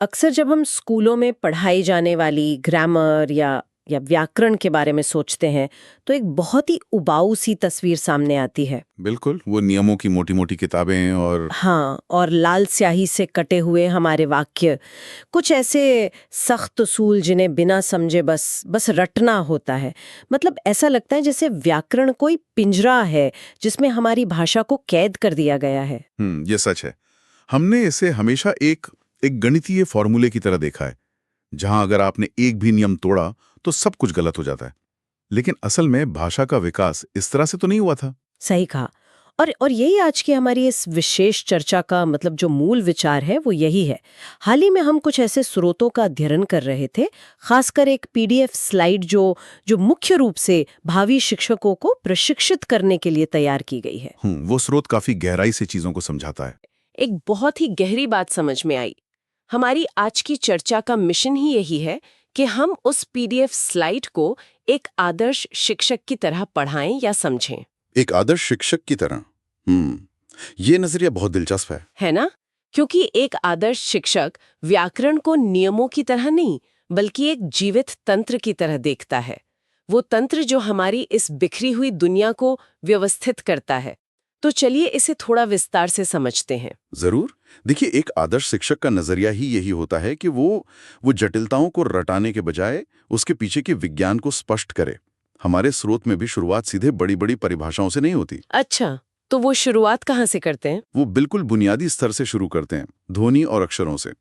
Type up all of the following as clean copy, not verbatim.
अक्सर जब हम स्कूलों में पढ़ाई जाने वाली ग्रामर या व्याकरण के बारे में सोचते हैं तो एक बहुत ही उबाऊ सी तस्वीर सामने आती है। बिल्कुल, वो नियमों की मोटी मोटी किताबें और हाँ, और लाल स्याही से कटे हुए हमारे वाक्य, कुछ ऐसे सख्त उसूल जिन्हें बिना समझे बस बस रटना होता है। मतलब ऐसा लगता है जैसे व्याकरण कोई पिंजरा है जिसमें हमारी भाषा को कैद कर दिया गया है। ये सच है। हमने इसे हमेशा एक एक गणितीय फॉर्मूले की तरह देखा है, जहां अगर आपने एक भी नियम तोड़ा तो सब कुछ गलत हो जाता है। लेकिन असल में भाषा का विकास इस तरह से तो नहीं हुआ था। सही कहा। और यही आज की हमारी इस विशेष चर्चा का मतलब जो मूल विचार है वो यही है। हाल ही में हम कुछ ऐसे स्रोतों का अध्ययन कर रहे थे, खासकर एक पीडीएफ स्लाइड जो जो मुख्य रूप से भावी शिक्षकों को प्रशिक्षित करने के लिए तैयार की गई है। वो स्रोत काफी गहराई से चीजों को समझाता है। एक बहुत ही गहरी बात समझ में आई। हमारी आज की चर्चा का मिशन ही यही है कि हम उस पीडीएफ स्लाइड को एक आदर्श शिक्षक की तरह पढ़ाएं या समझें। एक आदर्श शिक्षक की तरह। ये नजरिया बहुत दिलचस्प है ना? क्योंकि एक आदर्श शिक्षक व्याकरण को नियमों की तरह नहीं, बल्कि एक जीवित तंत्र की तरह देखता है। वो तंत्र जो हमारी इस बिखरी हुई दुनिया को व्यवस्थित करता है। तो चलिए इसे थोड़ा विस्तार से समझते हैं। जरूर। देखिए, एक आदर्श शिक्षक का नजरिया ही यही होता है कि वो जटिलताओं को रटाने के बजाय उसके पीछे के विज्ञान को स्पष्ट करे। हमारे स्रोत में भी शुरुआत सीधे बड़ी बड़ी परिभाषाओं से नहीं होती। अच्छा, तो वो शुरुआत कहाँ से करते हैं? वो बिल्कुल बुनियादी स्तर से शुरू करते हैं, ध्वनि और अक्षरों से।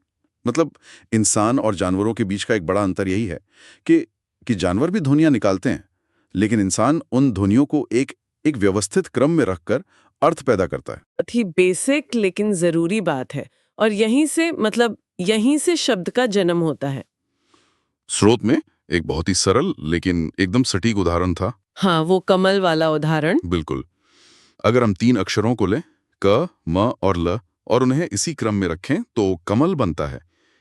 मतलब इंसान और जानवरों के बीच का एक बड़ा अंतर यही है कि जानवर भी ध्वनियां निकालते हैं, लेकिन इंसान उन ध्वनियों को एक एक व्यवस्थित क्रम में रखकर अर्थ पैदा करता है। बहुत ही बेसिक लेकिन जरूरी बात है। और यहीं से शब्द का जन्म होता है। स्रोत में एक बहुत ही सरल लेकिन एकदम सटीक उदाहरण था। हाँ, वो कमल वाला उदाहरण। बिल्कुल। अगर हम 3 अक्षरों को लें, क, म और ल, और उन्हें इसी क्रम में रखें तो कमल बनता है।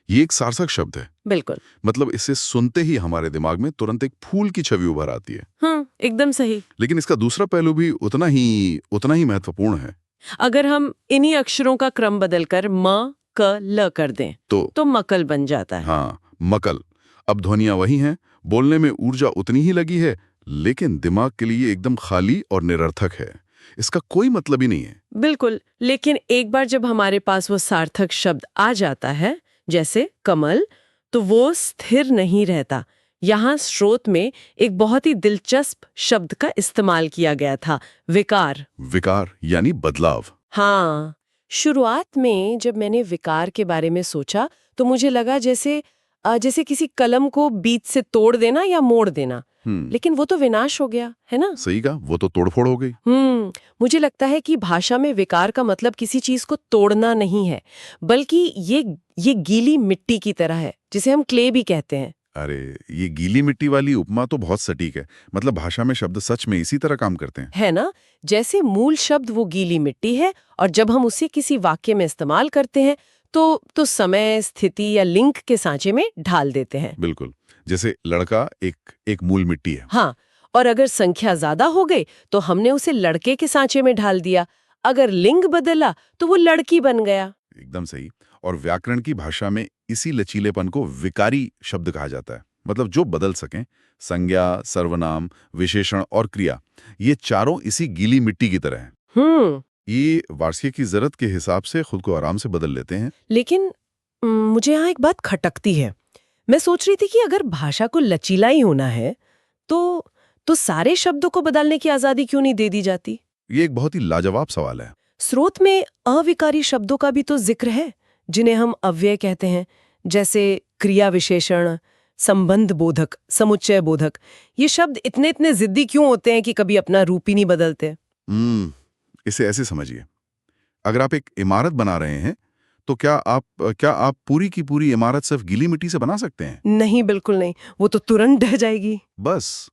ये एक सार्थक शब्द है। बिल्कुल। मतलब इसे सुनते ही हमारे दिमाग में तुरंत एक फूल की छवि उभर आती है। हाँ, एकदम सही। लेकिन इसका दूसरा पहलू भी उतना ही महत्वपूर्ण है। अगर हम इन्हीं अक्षरों का क्रम बदलकर म, क, ल कर दें तो मकल बन जाता है। हाँ, मकल। अब ध्वनियां वही हैं, बोलने में ऊर्जा उतनी ही लगी है, लेकिन दिमाग के लिए एकदम खाली और निरर्थक है। इसका कोई मतलब ही नहीं है। बिल्कुल। लेकिन एक बार जब हमारे पास वो सार्थक शब्द आ जाता है, जैसे कमल, तो वो स्थिर नहीं रहता। यहाँ स्रोत में एक बहुत ही दिलचस्प शब्द का इस्तेमाल किया गया था, विकार। विकार यानी बदलाव। हाँ, शुरुआत में जब मैंने विकार के बारे में सोचा तो मुझे लगा जैसे किसी कलम को बीच से तोड़ देना या मोड़ देना। लेकिन वो तो विनाश हो गया, है ना? सही कहा, वो तो तोड़फोड़ हो गई। मुझे लगता है कि भाषा में विकार का मतलब किसी चीज को तोड़ना नहीं है, बल्कि ये गीली मिट्टी की तरह है, जिसे हम क्ले भी कहते हैं। अरे, ये गीली मिट्टी वाली उपमा तो बहुत सटीक है। मतलब भाषा में शब्द सच में इसी तरह काम करते हैं। है ना? जैसे मूल शब्द वो गीली मिट्टी है, और जब हम उसे किसी वाक्य में इस्तेमाल करते हैं तो समय, स्थिति या लिंक के सांचे में ढाल देते हैं। बिल्कुल। जैसे लड़का एक मूल मिट्टी है। हाँ, और अगर संख्या ज्यादा हो गई तो हमने उसे लड़के के सांचे में ढाल दिया। अगर लिंग बदला तो वो लड़की बन गया। एकदम सही। और व्याकरण की भाषा में इसी लचीलेपन को विकारी शब्द कहा जाता है। मतलब जो बदल सकें, संज्ञा, सर्वनाम, विशेषण और क्रिया, ये चारों इसी गीली मिट्टी की तरह हैं। ये वार्षिक की जरूरत के हिसाब से खुद को आराम से बदल लेते हैं। लेकिन मुझे यहाँ एक बात खटकती है। मैं सोच रही थी कि अगर भाषा को लचीला ही होना है तो सारे शब्दों को बदलने की आजादी क्यों नहीं दे दी जाती? ये एक बहुत ही लाजवाब सवाल है। स्रोत में अविकारी शब्दों का भी तो जिक्र है, जिन्हें हम अव्यय कहते हैं, जैसे क्रिया विशेषण, संबंध बोधक, समुच्चय बोधक। ये शब्द इतने जिद्दी क्यों होते हैं कि कभी अपना रूप ही नहीं बदलते? इसे ऐसे समझिए, अगर आप एक इमारत बना रहे हैं तो क्या आप पूरी की पूरी इमारत सिर्फ गीली मिट्टी से बना सकते हैं? नहीं, बिल्कुल नहीं। वो तो तुरंत ढह जाएगी। बस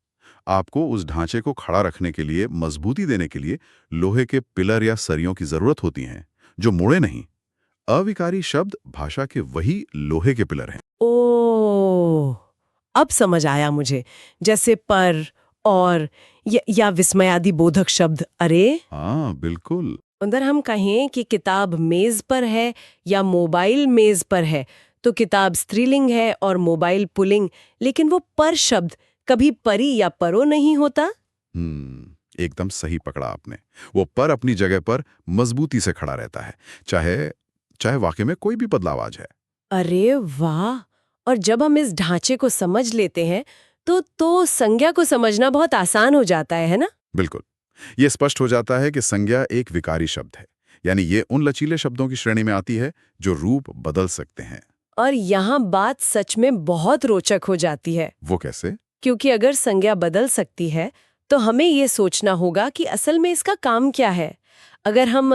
आपको उस ढांचे को खड़ा रखने के लिए, मजबूती देने के लिए लोहे के पिलर या सरियों की जरूरत होती है, जो मुड़े नहीं। अविकारी शब्द भाषा के वही लोहे के पिलर हैं। ओह, अब समझ आया मुझे। जैसे पर, और या विस्मयादि बोधक शब्द। अरे हाँ, बिल्कुल। अगर हम कहें कि किताब मेज पर है या मोबाइल मेज पर है, तो किताब स्त्रीलिंग है और मोबाइल पुलिंग, लेकिन वो पर शब्द कभी परी या परो नहीं होता। एकदम सही पकड़ा आपने। वो पर अपनी जगह पर मजबूती से खड़ा रहता है, चाहे चाहे वाकई में कोई भी बदलाव आ जाए। अरे वाह! और जब हम इस ढांचे को समझ लेते हैं तो संज्ञा को समझना बहुत आसान हो जाता है ना? बिल्कुल, ये स्पष्ट हो जाता है कि संज्ञा एक विकारी शब्द है, यानी ये उन लचीले शब्दों की श्रेणी में आती है जो रूप बदल सकते हैं। और यहाँ बात सच में बहुत रोचक हो जाती है, वो कैसे? क्योंकि अगर संज्ञा बदल सकती है तो हमें ये सोचना होगा कि असल में इसका काम क्या है। अगर हम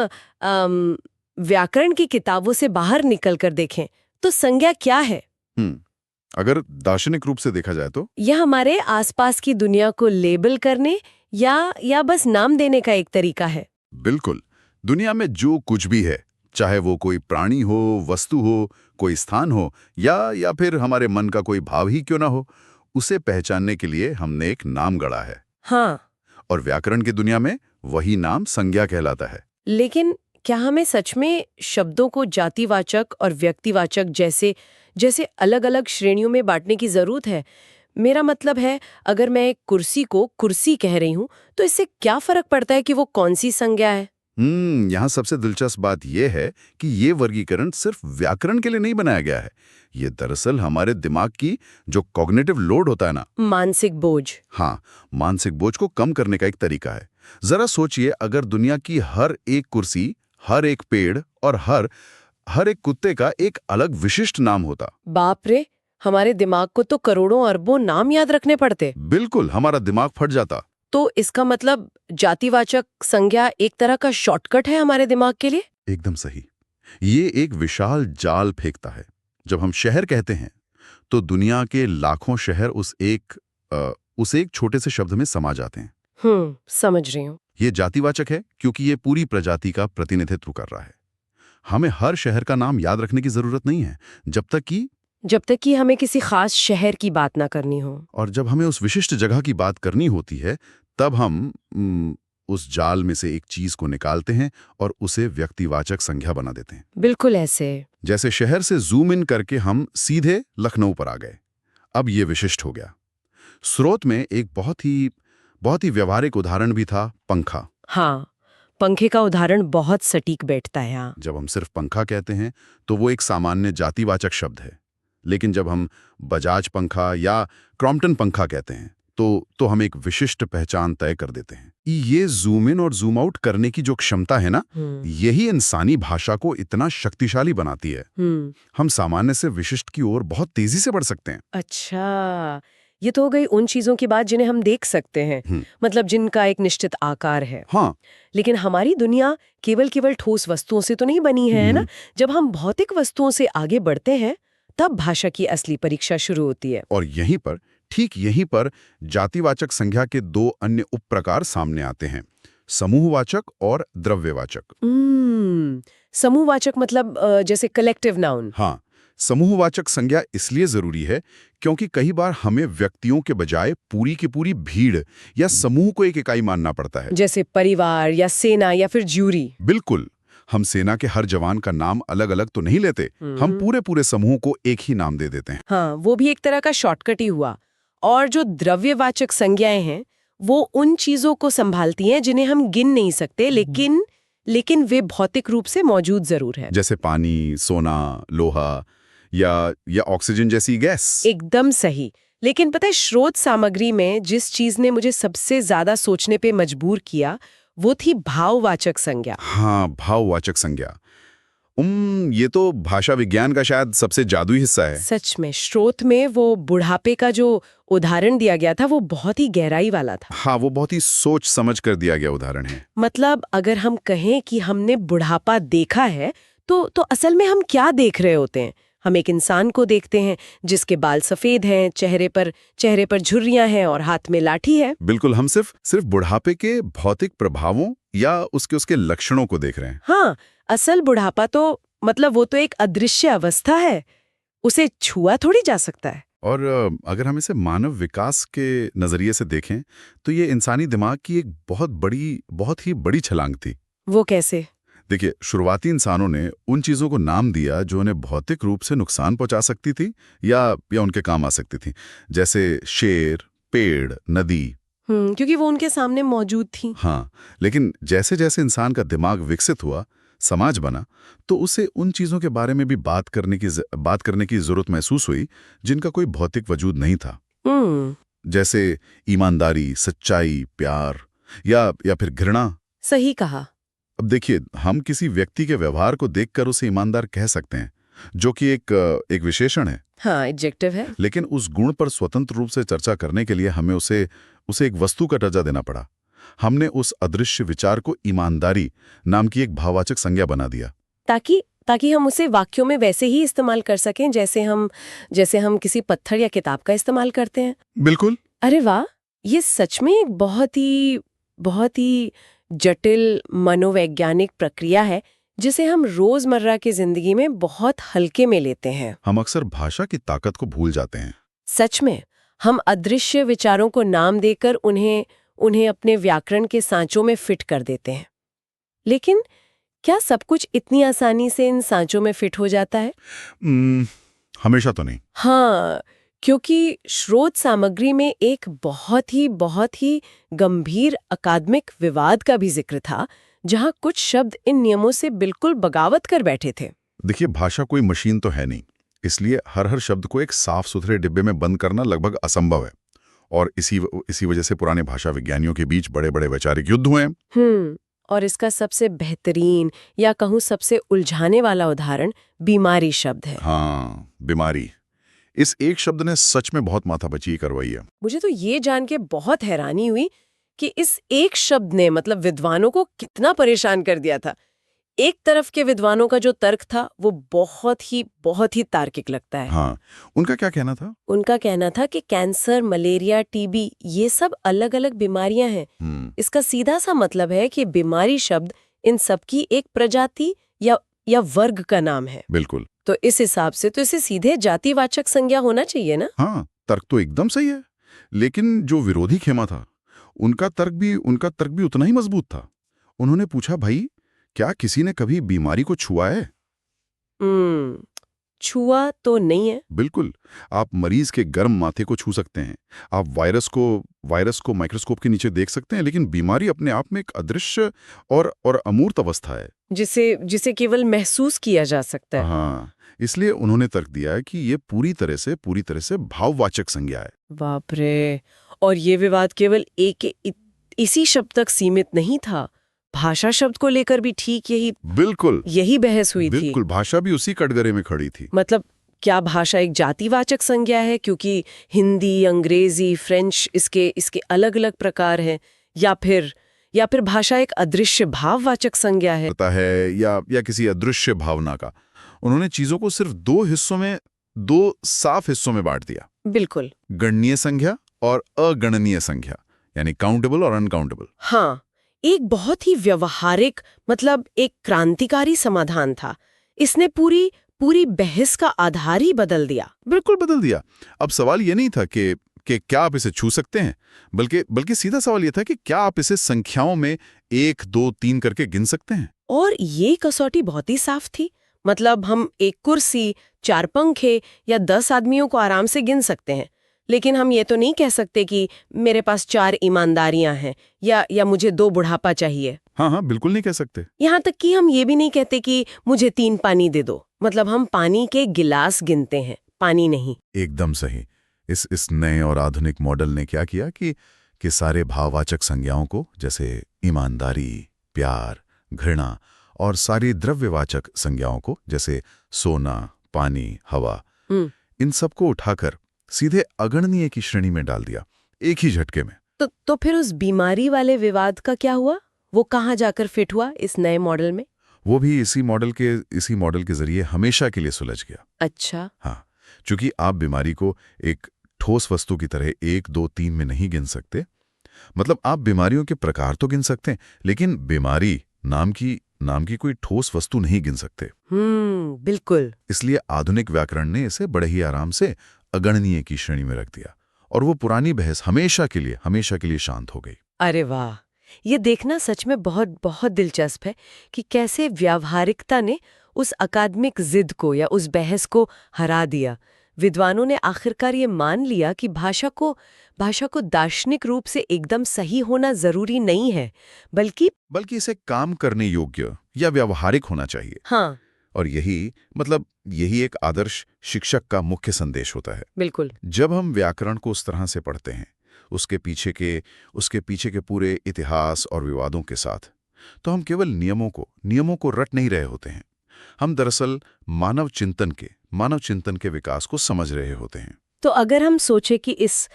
व्याकरण की किताबों से बाहर निकलकर देखें तो संज्ञा क्या है? अगर दार्शनिक रूप से देखा जाए तो यह हमारे आसपास की दुनिया को लेबल करने या बस नाम देने का एक तरीका है। बिल्कुल, दुनिया में जो कुछ भी है, चाहे वो कोई प्राणी हो, वस्तु हो, कोई स्थान हो या फिर हमारे मन का कोई भाव ही क्यों ना हो, उसे पहचानने के लिए हमने एक नाम गढ़ा है। हाँ, और व्याकरण की दुनिया में वही नाम संज्ञा कहलाता है। लेकिन क्या हमें सच में शब्दों को जातिवाचक और व्यक्तिवाचक जैसे अलग-अलग श्रेणियों में बांटने की जरूरत है? मेरा मतलब है, अगर मैं एक कुर्सी को कुर्सी कह रही हूँ तो इससे क्या फर्क पड़ता है कि वो कौन सी संज्ञा है? यहाँ सबसे दिलचस्प बात यह है कि ये वर्गीकरण सिर्फ व्याकरण के लिए नहीं बनाया गया है। ये दरअसल हमारे दिमाग की जो कॉग्निटिव लोड होता है ना, मानसिक बोझ। हाँ, मानसिक बोझ को कम करने का एक तरीका है। जरा सोचिए, अगर दुनिया की हर एक कुर्सी, हर एक पेड़ और हर एक कुत्ते का एक अलग विशिष्ट नाम होता। बाप रे, हमारे दिमाग को तो करोड़ों अरबों नाम याद रखने पड़ते। बिल्कुल, हमारा दिमाग फट जाता। तो इसका मतलब जातिवाचक संज्ञा एक तरह का शॉर्टकट है हमारे दिमाग के लिए? एकदम सही। ये एक विशाल जाल फेंकता है। जब हम शहर कहते हैं तो दुनिया के लाखों शहर उस एक छोटे से शब्द में समा जाते हैं। समझ रही हूँ। ये जातिवाचक है क्योंकि ये पूरी प्रजाति का प्रतिनिधित्व कर रहा है। हमें हर शहर का नाम याद रखने की जरूरत नहीं है, जब तक कि हमें किसी खास शहर की बात ना करनी हो। और जब हमें उस विशिष्ट जगह की बात करनी होती है, तब हम उस जाल में से एक चीज को निकालते हैं और उसे व्यक्तिवाचक संज्ञा बना देते हैं। बिल्कुल ऐसे। जैसे शहर से जूम इन करके हम सीधे लखनऊ पर आ गए। अब ये विशिष्ट हो गया। स्रोत में एक बहुत ही व्यवहारिक उदाहरण भी था, पंखा। हाँ, पंखे का उदाहरण बहुत सटीक बैठता है। हाँ। जब हम सिर्फ पंखा कहते हैं तो वो एक सामान्य जातिवाचक शब्द है, लेकिन जब हम बजाज पंखा या क्रॉम्पटन पंखा कहते हैं तो हम एक विशिष्ट पहचान तय कर देते हैं। ये जूम इन और जूम आउट करने की जो क्षमता है ना, यही इंसानी भाषा को इतना शक्तिशाली बनाती है। हम सामान्य से विशिष्ट की ओर बहुत तेजी से बढ़ सकते हैं। अच्छा, ये तो हो गई उन चीजों की बात जिन्हें हम देख सकते हैं, मतलब जिनका एक निश्चित आकार है। हाँ, लेकिन हमारी दुनिया केवल ठोस वस्तुओं से तो नहीं बनी है ना? जब हम भौतिक वस्तुओं से आगे बढ़ते हैं तब भाषा की असली परीक्षा शुरू होती है। और ठीक यहीं पर जातिवाचक संज्ञा के दो अन्य उप प्रकार सामने आते हैं, समूहवाचक और द्रव्यवाचक। समूहवाचक मतलब जैसे कलेक्टिव नाउन। हाँ, समूहवाचक संज्ञा इसलिए जरूरी है क्योंकि कई बार हमें व्यक्तियों के बजाय पूरी की पूरी भीड़ या समूह को एक इकाई मानना पड़ता है, जैसे परिवार या सेना या फिर ज्यूरी। बिल्कुल, हम सेना के हर जवान का नाम अलग अलग तो नहीं लेते, हम पूरे समूह को एक ही नाम दे देते हैं। हाँ, वो भी एक तरह का शॉर्टकट ही हुआ। और जो द्रव्यवाचक संज्ञाएं हैं वो उन चीजों को संभालती हैं जिन्हें हम गिन नहीं सकते, लेकिन वे भौतिक रूप से मौजूद जरूर है, जैसे पानी, सोना, लोहा या ऑक्सीजन जैसी गैस। एकदम सही। लेकिन पता है, स्रोत सामग्री में जिस चीज ने मुझे सबसे ज्यादा सोचने पे मजबूर किया वो थी भाववाचक संज्ञा। हाँ, भाववाचक संज्ञा। ये तो भाषा विज्ञान का शायद सबसे जादुई हिस्सा है। सच में, स्रोत में वो बुढ़ापे का जो उदाहरण दिया गया था वो बहुत ही गहराई वाला था। हाँ, वो बहुत ही सोच समझ कर दिया गया उदाहरण है। मतलब अगर हम कहें कि हमने बुढ़ापा देखा है तो असल में हम क्या देख रहे होते हैं? हम एक इंसान को देखते हैं जिसके बाल सफेद हैं, चेहरे पर झुर्रियां हैं और हाथ में लाठी है। बिल्कुल, हम सिर्फ बुढ़ापे के भौतिक प्रभावों या उसके लक्षणों को देख रहे हैं। हाँ, असल बुढ़ापा तो मतलब वो तो एक अदृश्य अवस्था है, उसे छुआ थोड़ी जा सकता है। और अगर हम इसे मानव विकास के नजरिए से देखें तो ये इंसानी दिमाग की एक बहुत ही बड़ी छलांग थी। वो कैसे? देखिए, शुरुआती इंसानों ने उन चीजों को नाम दिया जो उन्हें भौतिक रूप से नुकसान पहुंचा सकती थी या उनके काम आ सकती थी, जैसे शेर, पेड़, नदी। क्योंकि वो उनके सामने मौजूद थी। हाँ, लेकिन जैसे जैसे इंसान का दिमाग विकसित हुआ, समाज बना, तो उसे उन चीजों के बारे में भी बात करने की जरूरत महसूस हुई जिनका कोई भौतिक वजूद नहीं था। जैसे ईमानदारी, सच्चाई, प्यार या फिर घृणा। सही कहा। अब देखिए, हम किसी व्यक्ति के व्यवहार को देखकर उसे ईमानदार कह सकते हैं, जो कि एक विशेषण है। हाँ, एडजेक्टिव है। लेकिन उस गुण पर स्वतंत्र रूप से चर्चा करने के लिए हमें उसे एक वस्तु का दर्जा देना पड़ा। हमने उस अदृश्य विचार को ईमानदारी नाम की एक भाववाचक संज्ञा बना दिया, ताकि हम उसे वाक्यों में वैसे ही इस्तेमाल कर सकें जैसे हम किसी पत्थर या किताब का इस्तेमाल करते हैं। बिल्कुल। अरे वाह, ये सच में एक बहुत ही जटिल मनोवैज्ञानिक प्रक्रिया है जिसे हम रोजमर्रा की जिंदगी में बहुत हल्के में लेते हैं। हम अक्सर भाषा की ताकत को भूल जाते हैं। सच में, हम अदृश्य विचारों को नाम देकर उन्हें अपने व्याकरण के सांचों में फिट कर देते हैं। लेकिन क्या सब कुछ इतनी आसानी से इन सांचों में फिट हो जाता है? हमेशा तो नहीं। हाँ, क्योंकि स्रोत सामग्री में एक बहुत ही गंभीर अकादमिक विवाद का भी जिक्र था, जहां कुछ शब्द इन नियमों से बिल्कुल बगावत कर बैठे थे। देखिए, भाषा कोई मशीन तो है नहीं, इसलिए हर शब्द को एक साफ सुथरे डिब्बे में बंद करना लगभग असंभव है। और इसी वजह से पुराने भाषा विज्ञानियों के बीच बड़े बड़े वैचारिक युद्ध हुए हैं। और इसका सबसे बेहतरीन या कहूँ सबसे उलझाने वाला उदाहरण बीमारी शब्द है। हाँ, बीमारी। इस एक शब्द ने सच में बहुत माथापच्ची करवाई है। मुझे तो ये जान के बहुत हैरानी हुई कि इस एक शब्द ने मतलब विद्वानों को कितना परेशान कर दिया था। एक तरफ के विद्वानों का जो तर्क था वो बहुत ही तार्किक लगता है। हाँ, उनका क्या कहना था? उनका कहना था कि कैंसर, मलेरिया, टीबी ये सब अलग अलग बीमारियां हैं। इसका सीधा सा मतलब है कि बीमारी शब्द इन सब की एक प्रजाति या वर्ग का नाम है। बिल्कुल। तो इस हिसाब से तो इसे सीधे जातिवाचक संज्ञा होना चाहिए ना? हाँ, तर्क तो एकदम सही है। लेकिन जो विरोधी खेमा था, उनका तर्क भी उतना ही मजबूत था। उन्होंने पूछा, भाई क्या किसी ने कभी बीमारी को छुआ है? छुआ तो नहीं है। बिल्कुल। आप मरीज के गर्म माथे को छू सकते हैं, आप वायरस को माइक्रोस्कोप के नीचे देख सकते हैं, लेकिन बीमारी अपने आप में एक अदृश्य और अमूर्त अवस्था है जिसे केवल महसूस किया जा सकता है। हाँ, इसलिए उन्होंने तर्क दिया है कि ये पूरी तरह से भाववाचक संज्ञा है। बाप रे। और ये विवाद केवल इसी शब्द तक सीमित नहीं था, भाषा शब्द को लेकर भी ठीक यही बहस हुई थी। बिल्कुल, भाषा भी उसी कटघरे में खड़ी थी। मतलब क्या भाषा एक जातिवाचक संज्ञा है क्योंकि हिंदी, अंग्रेजी, फ्रेंच इसके अलग अलग प्रकार हैं, या फिर भाषा एक अदृश्य भाववाचक संज्ञा है? पता है या किसी अदृश्य भावना का। उन्होंने चीजों को सिर्फ दो साफ हिस्सों में बांट दिया। बिल्कुल। गणनीय संज्ञा और अगणनीय संज्ञा, यानी काउंटेबल और अनकाउंटेबल। हाँ, एक बहुत ही व्यवहारिक मतलब एक क्रांतिकारी समाधान था। इसने पूरी बहस का आधार ही बदल दिया। बिल्कुल बदल दिया। अब सवाल ये नहीं था कि क्या आप इसे छू सकते हैं, बल्कि सीधा सवाल ये था कि क्या आप इसे संख्याओं में 1, 2, 3 करके गिन सकते हैं। और ये कसौटी बहुत ही साफ थी। मतलब हम एक कुर्सी, 4 पंखे या 10 आदमियों को आराम से गिन सकते हैं, लेकिन हम ये तो नहीं कह सकते कि मेरे पास 4 ईमानदारियां हैं या मुझे 2 बुढ़ापा चाहिए। हाँ, बिल्कुल नहीं कह सकते। यहाँ तक कि हम ये भी नहीं कहते कि मुझे 3 पानी दे दो। मतलब हम पानी के गिलास गिनते हैं, पानी नहीं। एकदम सही। इस नए और आधुनिक मॉडल ने क्या किया कि सारे भाववाचक संज्ञाओं को, जैसे ईमानदारी, प्यार, घृणा, और सारी द्रव्यवाचक संज्ञाओं को, जैसे सोना, पानी, हवा, इन सबको उठाकर सीधे अगणनीय की श्रेणी में डाल दिया, एक ही झटके में। तो फिर उस बीमारी वाले विवाद का क्या हुआ? वो कहाँ जाकर फिट हुआ इस नए मॉडल में? वो भी इसी मॉडल के जरिए हमेशा के लिए सुलझ गया। अच्छा। हाँ, चूंकि आप बीमारी को एक ठोस वस्तु की तरह 1, 2, 3 में नहीं गिन सकते। मतलब आप बीमारियों के प्रकार तो गिन सकते हैं, लेकिन बीमारी नाम की कोई ठोस वस्तु नहीं गिन सकते। बिल्कुल। इसलिए आधुनिक व्याकरण ने इसे बड़े ही आराम से अगणनीय की श्रेणी में रख दिया, और वो पुरानी बहस हमेशा के लिए शांत हो गई। अरे वाह, ये देखना सच में बहुत बहुत दिलचस्प है कि कैसे व्यावहारिकता ने उस अकादमिक जिद को या उस बहस को हरा दिया। विद्वानों ने आखिरकार ये मान लिया कि भाषा को दार्शनिक रूप से एकदम सही होना जरूरी नहीं है, बल्कि इसे काम करने योग्य या व्यावहारिक होना चाहिए। हाँ, और यही एक आदर्श शिक्षक का मुख्य संदेश होता है। बिल्कुल। जब हम व्याकरण को उस तरह से पढ़ते हैं, उसके पीछे के पूरे इतिहास और विवादों के साथ, तो हम केवल नियमों को रट नहीं रहे होते हैं। हम दरअसल मानव चिंतन के विकास को समझ रहे होते हैं। तो अगर हम सोचे कि इस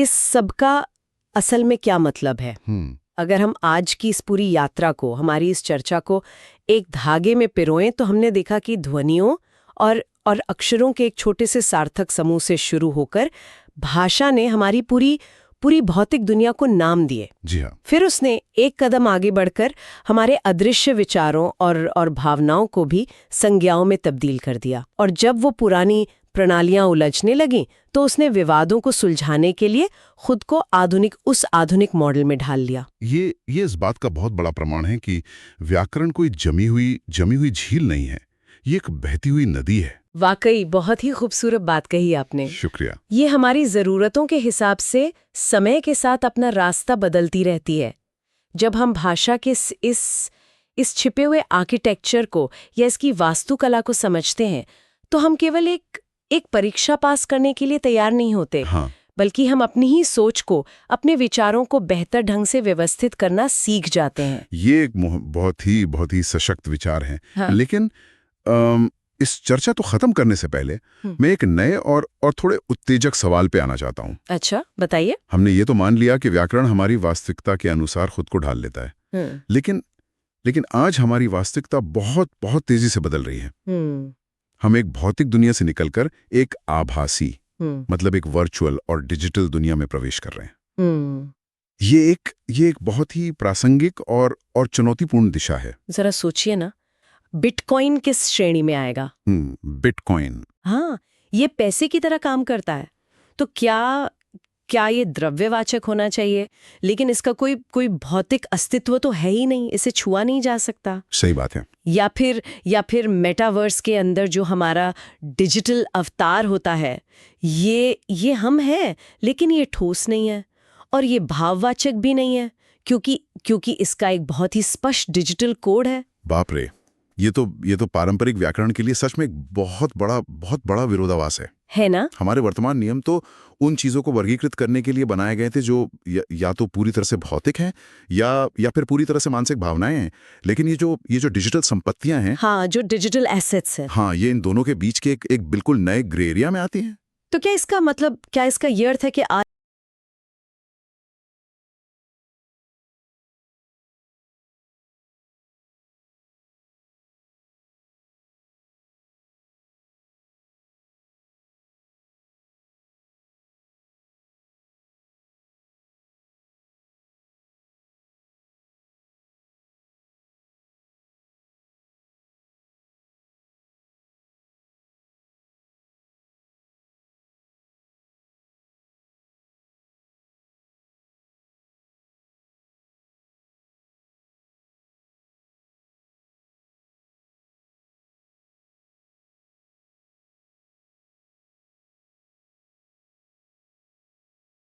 सब का असल में क्या मतलब है, अगर हम आज की इस पूरी यात्रा को, हमारी इस चर्चा को एक धागे में पिरोएं, तो हमने देखा कि ध्वनियों और अक्षरों के एक छोटे से सार्थक समूह से शुरू होकर भाषा ने हमारी पूरी भौतिक दुनिया को नाम दिए। जी हाँ। फिर उसने एक कदम आगे बढ़कर हमारे अदृश्य विचारों और भावनाओं को भी संज्ञाओं में तब्दील कर दिया। और जब वो पुरानी प्रणालियां उलझने लगीं, तो उसने विवादों को सुलझाने के लिए खुद को उस आधुनिक मॉडल में ढाल लिया। ये इस बात का बहुत बड़ा प्रमाण है कि व्याकरण कोई जमी हुई झील नहीं है, ये एक बहती हुई नदी है। वाकई बहुत ही खूबसूरत बात कही आपने। शुक्रिया। ये हमारी जरूरतों के हिसाब से समय के साथ अपना रास्ता बदलती रहती है। जब हम भाषा के इस छिपे हुए आर्किटेक्चर को या इसकी वास्तुकला को समझते हैं, तो हम केवल एक परीक्षा पास करने के लिए तैयार नहीं होते, हाँ। बल्कि हम अपनी ही सोच को, अपने विचारों को बेहतर ढंग से व्यवस्थित करना सीख जाते हैं। ये एक बहुत ही सशक्त विचार है। हाँ। लेकिन इस चर्चा तो खत्म करने से पहले मैं एक नए और थोड़े उत्तेजक सवाल पे आना चाहता हूँ। अच्छा, बताइए। हमने ये तो मान लिया कि व्याकरण हमारी वास्तविकता के अनुसार खुद को ढाल लेता है, लेकिन आज हमारी वास्तविकता बहुत बहुत तेजी से बदल रही है। हम एक भौतिक दुनिया से निकलकर एक आभासी, मतलब एक वर्चुअल और डिजिटल दुनिया में प्रवेश कर रहे हैं। ये एक बहुत ही प्रासंगिक और चुनौतीपूर्ण दिशा है। जरा सोचिए ना, बिटकॉइन किस श्रेणी में आएगा? बिटकॉइन, हाँ, ये पैसे की तरह काम करता है। तो क्या ये द्रव्यवाचक होना चाहिए? लेकिन इसका कोई भौतिक अस्तित्व तो है ही नहीं, इसे छुआ नहीं जा सकता। सही बात है। या फिर मेटावर्स के अंदर जो हमारा डिजिटल अवतार होता है, ये हम हैं, लेकिन ये ठोस नहीं है और ये भाववाचक भी नहीं है, क्योंकि इसका एक बहुत ही स्पष्ट डिजिटल कोड है। बाप रे, ये तो पारंपरिक व्याकरण के लिए सच में एक बहुत बड़ा विरोधाभास है ना? हमारे वर्तमान नियम तो उन चीजों को वर्गीकृत करने के लिए बनाए गए थे जो या तो पूरी तरह से भौतिक हैं या फिर पूरी तरह से मानसिक भावनाएं हैं। लेकिन ये जो डिजिटल संपत्तियां हैं, हाँ, जो डिजिटल एसेट्स हैं, हाँ, ये इन दोनों के बीच के एक बिल्कुल नए ग्रे एरिया में आती हैं। तो क्या इसका ये अर्थ है कि